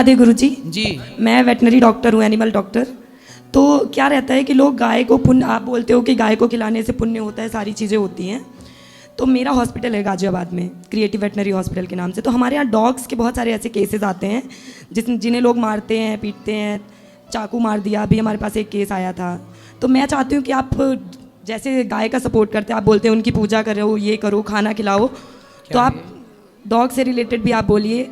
राधे गुरुजी। जी। मैं veterinary doctor हूँ, animal doctor. तो क्या रहता है कि लोग गाय को पुण्य, आप बोलते हो कि गाय को खिलाने से पुण्य होता है, सारी चीज़ें होती हैं। तो मेरा हॉस्पिटल है गाजियाबाद में, क्रिएटिव वेटनरी हॉस्पिटल के नाम से। तो हमारे यहाँ डॉग्स के बहुत सारे ऐसे केसेस आते हैं जिन्हें लोग मारते हैं, पीटते हैं, चाकू मार दिया। अभी हमारे पास एक केस आया था। तो मैं चाहती हूँ कि आप जैसे गाय का सपोर्ट करते हैं, आप बोलते हैं उनकी पूजा करो, ये करो, खाना खिलाओ, तो आप डॉग से रिलेटेड भी आप बोलिए।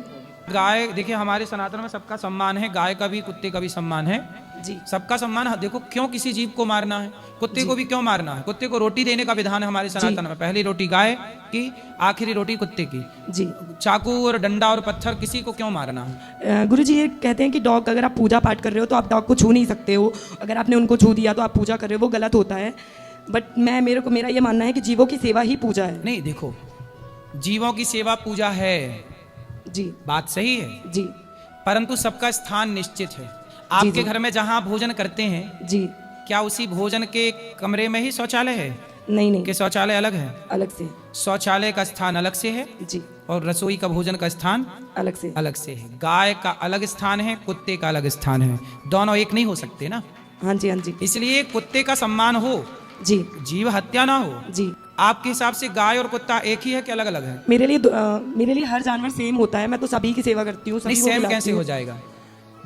गाय, देखिए हमारे सनातन में सबका सम्मान है, गाय का भी कुत्ते का भी सम्मान है जी। सबका सम्मान है। देखो क्यों किसी जीव को मारना है, कुत्ते को भी क्यों मारना है? कुत्ते को रोटी देने का विधान है हमारे सनातन में। पहली रोटी गाय की, आखिरी रोटी कुत्ते की। जी। चाकू और डंडा और पत्थर किसी को क्यों मारना है? गुरुजी ये कहते हैं कि डॉग, अगर आप पूजा पाठ कर रहे हो तो आप डॉग को छू नहीं सकते हो। अगर आपने उनको छू दिया तो आप पूजा कर रहे हो, वो गलत होता है। बट मेरा ये मानना है कि जीवों की सेवा ही पूजा है। नहीं, देखो जीवों की सेवा पूजा है, जी, बात सही है जी, परंतु सबका स्थान निश्चित है। आपके घर में जहां भोजन करते हैं, जी, क्या उसी भोजन के कमरे में ही शौचालय है नहीं नहीं, कि शौचालय अलग है? अलग से। शौचालय का स्थान अलग से है जी, और रसोई का भोजन का स्थान अलग से। अलग से है। गाय का अलग स्थान है, कुत्ते का अलग स्थान है, दोनों एक नहीं हो सकते ना। हाँ जी, हाँ जी, इसलिए कुत्ते का सम्मान हो, जी, जीव हत्या ना हो। जी। आपके हिसाब से गाय और कुत्ता एक ही है कि अलग अलग है? मेरे लिए हर जानवर सेम होता है। मैं तो सभी की सेवा करती हूँ। नहीं, सेम कैसे हो जाएगा?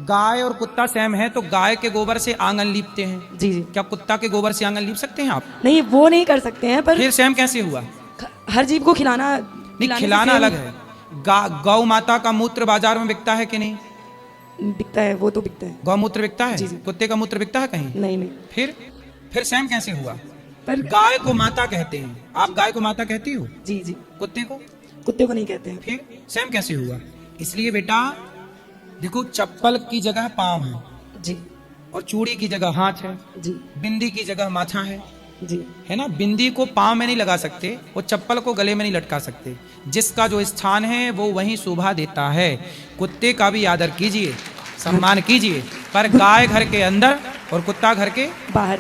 गाय और कुत्ता सेम है तो गाय के गोबर से आंगन लीपते हैं, जी, जी। क्या कुत्ता के गोबर से आंगन लीप सकते हैं आप? नहीं, वो नहीं कर सकते हैं, पर फिर सेम कैसे हुआ? हर जीव को खिलाना, नहीं, खिलाना अलग है। गौ माता का मूत्र बाजार में बिकता है कि नहीं? बिकता है, वो तो बिकता है। गौमूत्र बिकता है? जी, जी। कुत्ते का मूत्र बिकता है कहीं? नहीं नहीं, फिर सेम कैसे हुआ? पर गाय को माता कहते हैं, आप गाय को माता कहती हो, जी, जी, कुत्ते को कुत्ते को नहीं कहते हैं। फिर सेम कैसे हुआ? इसलिए बेटा देखो, चप्पल की जगह पाँव है जी, और चूड़ी की जगह हाथ है, जी, बिंदी की जगह माथा है जी, है ना। बिंदी को पाँव में नहीं लगा सकते, वो चप्पल को गले में नहीं लटका सकते। जिसका जो स्थान है वो वहीं शोभा देता है। कुत्ते का भी आदर कीजिए, सम्मान कीजिए, पर गाय घर के अंदर और कुत्ता घर के बाहर।